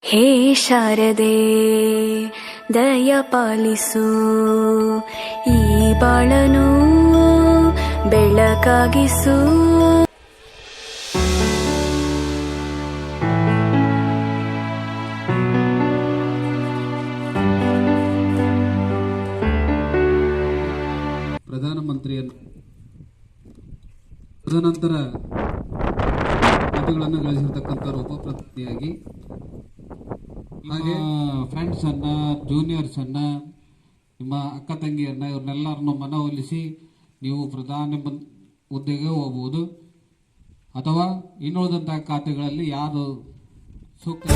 ಹೇ ಶಾರದೆ ದಯ ಪಾಲಿಸು, ಈ ಬಾಳನು ಬೆಳಕಾಗಿಸು. ಪ್ರಧಾನಮಂತ್ರಿಯನ್ನು ತದನಂತರ ಪದಗಳನ್ನು ಗಳಿಸಿರ್ತಕ್ಕಂಥವ್ರು ಉಪಪ್ರಧಾನಿಯಾಗಿ, ಹಾಗೆ ಫ್ರೆಂಡ್ಸನ್ನ, ಜೂನಿಯರ್ಸನ್ನ, ನಿಮ್ಮ ಅಕ್ಕ ತಂಗಿಯರನ್ನ, ಇವ್ರನ್ನೆಲ್ಲರನ್ನು ಮನವೊಲಿಸಿ ನೀವು ಪ್ರಧಾನಿ ಹುದ್ದೆಗೆ ಹೋಗ್ಬೋದು. ಅಥವಾ ಇನ್ನುಳಿದಂತಹ ಖಾತೆಗಳಲ್ಲಿ ಯಾರು ಸೂಕ್ತ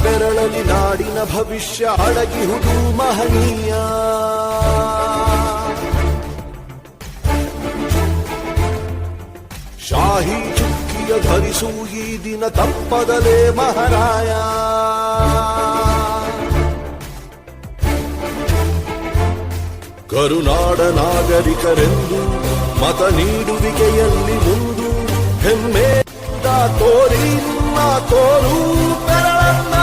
ಬೆರಳಲಿ ನಾಡಿನ ಭವಿಷ್ಯ ಅಡಗಿಹುದು ಮಹನೀಯ. ಶಾಹಿ ಚುಕ್ಕಿಯ ಧರಿಸು ಈ ದಿನ ತಪ್ಪದಲೇ ಮಹಾರಾಯ. ಕರುನಾಡ ನಾಗರಿಕರೆಂದು ಮತ ನೀಡುವಿಕೆಯಲ್ಲಿ ಮುಂದು ಹೆಮ್ಮೆಯಿಂದ ತೋರಿ ನಿಮ್ಮ ತೋರು ಬೆರಳನ್ನ.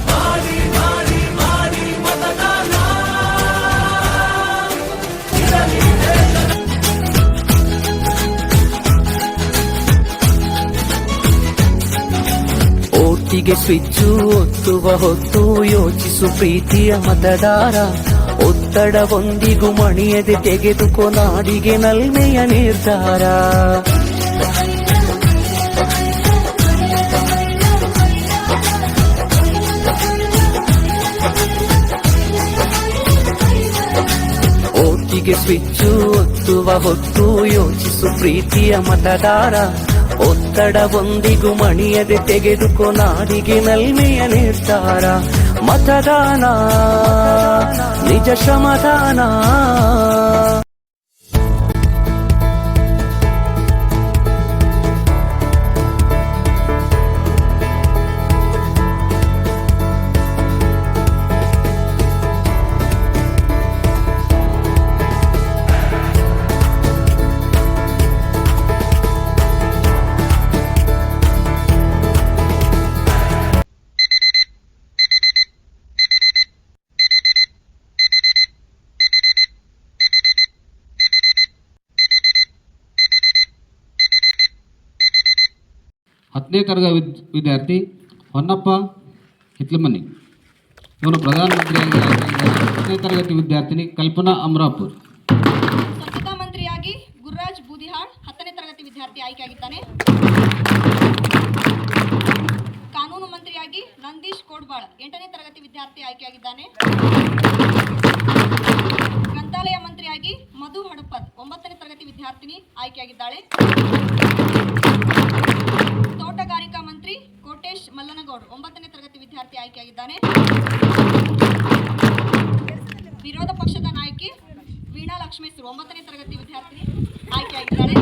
ಮಾಡಿ ಮಾಡಿ ಮಾಡಿ ಮತದಾನ. ಓಟಿಗೆ ಸ್ವಿಚ್ಚು ಒತ್ತುವ ಹೊತ್ತು ಯೋಚಿಸು ಪ್ರೀತಿಯ ಮತದಾರ. ಒತ್ತಡವೊಂದಿಗೂ ಮಣಿಯದೆ ತೆಗೆದುಕೋ ನಾಡಿಗೆ ನಲ್ಮೆಯ ನಿರ್ಧಾರ. ಓಟಿಗೆ ಸ್ವಿಚ್ಚು ಒತ್ತುವ ಹೊತ್ತು ಯೋಚಿಸು ಪ್ರೀತಿಯ ಮತದಾರ. ಒತ್ತಡವೊಂದಿಗೂ ಮಣಿಯದೆ ತೆಗೆದುಕೋ ನಾಡಿಗೆ ನಲ್ಮೆಯ ನಿರ್ಧಾರ. ಮತದಾನ ನಿಜ ಶ್ರಮದಾನ. ಹತ್ತನೇ ತರಗತಿ ವಿದ್ಯಾರ್ಥಿ ಹೊನ್ನಪ್ಪ ಹಿತ್ಲಮನಿ. ಇವನು ಪ್ರಧಾನಮಂತ್ರಿಯಾಗಿ 10ನೇ ತರಗತಿ ವಿದ್ಯಾರ್ಥಿನಿ ಕಲ್ಪನಾ ಅಮರಾಪುರ್. ಸ್ವಚ್ಛತಾ ಮಂತ್ರಿಯಾಗಿ ಗುರುರಾಜ್ ಬೂದಿಹಾಳ್ 10ನೇ ತರಗತಿ ವಿದ್ಯಾರ್ಥಿ ಆಯ್ಕೆಯಾಗಿದ್ದಾನೆ. ಕಾನೂನು ಮಂತ್ರಿಯಾಗಿ ನಂದೀಶ್ ಕೋಡ್ಬಾಳ್ 8ನೇ ತರಗತಿ ವಿದ್ಯಾರ್ಥಿ ಆಯ್ಕೆಯಾಗಿದ್ದಾನೆ. ಗ್ರಂಥಾಲಯ ಮಂತ್ರಿಯಾಗಿ ಮಧು ಹಡಪದ್ 9ನೇ ತರಗತಿ ವಿದ್ಯಾರ್ಥಿನಿ ಆಯ್ಕೆಯಾಗಿದ್ದಾಳೆ. ತೋಟಗಾರಿಕಾ ಮಂತ್ರಿ ಕೋಟೇಶ್ ಮಲ್ಲನಗೌಡ್ 9ನೇ ತರಗತಿ ವಿದ್ಯಾರ್ಥಿ ಆಯ್ಕೆಯಾಗಿದ್ದಾನೆ. ವಿರೋಧ ಪಕ್ಷದ ನಾಯಕಿ ವೀಣಾ ಲಕ್ಷ್ಮೇಶ್ವರ್ 9ನೇ ತರಗತಿ ವಿದ್ಯಾರ್ಥಿನಿ ಆಯ್ಕೆಯಾಗಿದ್ದಾಳೆ.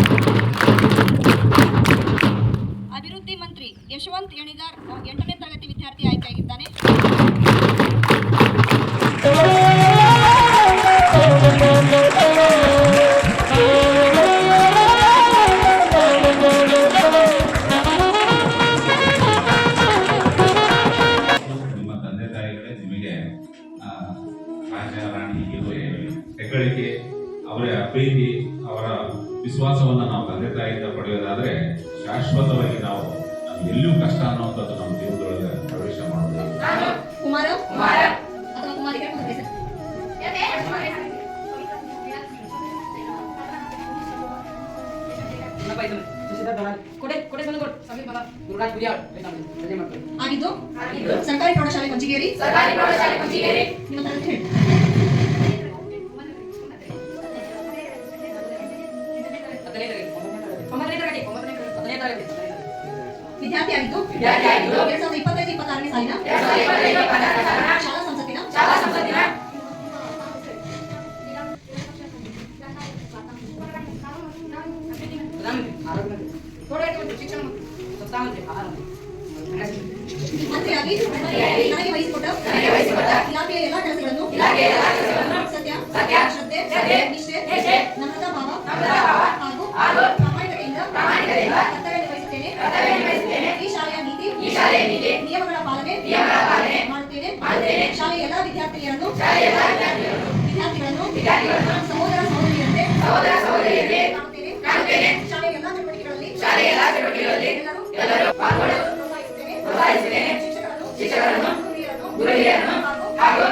ಅಭಿವೃದ್ಧಿ ಮಂತ್ರಿ ಯಶವಂತ್ ಯಣಿಗಾರ್ 8ನೇ ತರಗತಿ ವಿದ್ಯಾರ್ಥಿ ಆಯ್ಕೆಯಾಗಿದ್ದಾನೆ. ಹೆಗ್ಗಳಿಕೆ, ಅವರ ಪ್ರೀತಿ, ಅವರ ವಿಶ್ವಾಸವನ್ನು ನಾವು ತಂದೆ ತಾಯಿಯಿಂದ ಪಡೆಯೋದಾದ್ರೆ ಶಾಶ್ವತವಾಗಿ ನಾವು ಎಲ್ಲೂ ಕಷ್ಟ ಅನ್ನುವಂಥದ್ದು ನಮ್ಮ ಜೀವನದೊಳಗೆ ಪ್ರವೇಶ ಮಾಡೋದು. ಆಗಿದ್ದು ಸರ್ಕಾರಿ ಪ್ರೌಢಶಾಲೆ ಮಂಚಿಗೇರಿ. ವಿದ್ಯಾರ್ಥಿ ಆಗಿದ್ದು 2025-26ನೇ ಸಾಲಿನ ಶಾಲಾ ಸಂಸತ್ತಿನ ಮಂತ್ರಿಯಾಗಿ ನನಗೆ ವಹಿಸಿಕೊಟ್ಟ ಇಲಾಖೆಯ ಎಲ್ಲಾ ಕೆಲಸಗಳನ್ನು ನಿಯಮಗಳ ಪಾಲನೆ ಮಾಡುತ್ತೇನೆ. ಶಾಲೆಯ ಎಲ್ಲ ವಿದ್ಯಾರ್ಥಿಗಳನ್ನು ಸಹೋದರ ಸಹೋದರಿಯರಂತೆ ಕಾಣುತ್ತೇನೆ. ಶಾಲೆಯ ಎಲ್ಲ ಚಟುವಟಿಕೆಗಳಲ್ಲಿ ಎಲ್ಲರೂ ಪಾಲ್ಗೊಳ್ಳಲು ಪ್ರೋತ್ಸಾಹಿಸುತ್ತೇನೆ. ಶಿಕ್ಷಕರನ್ನು, ಗುರುಹಿರಿಯರನ್ನು ಹಾಗೂ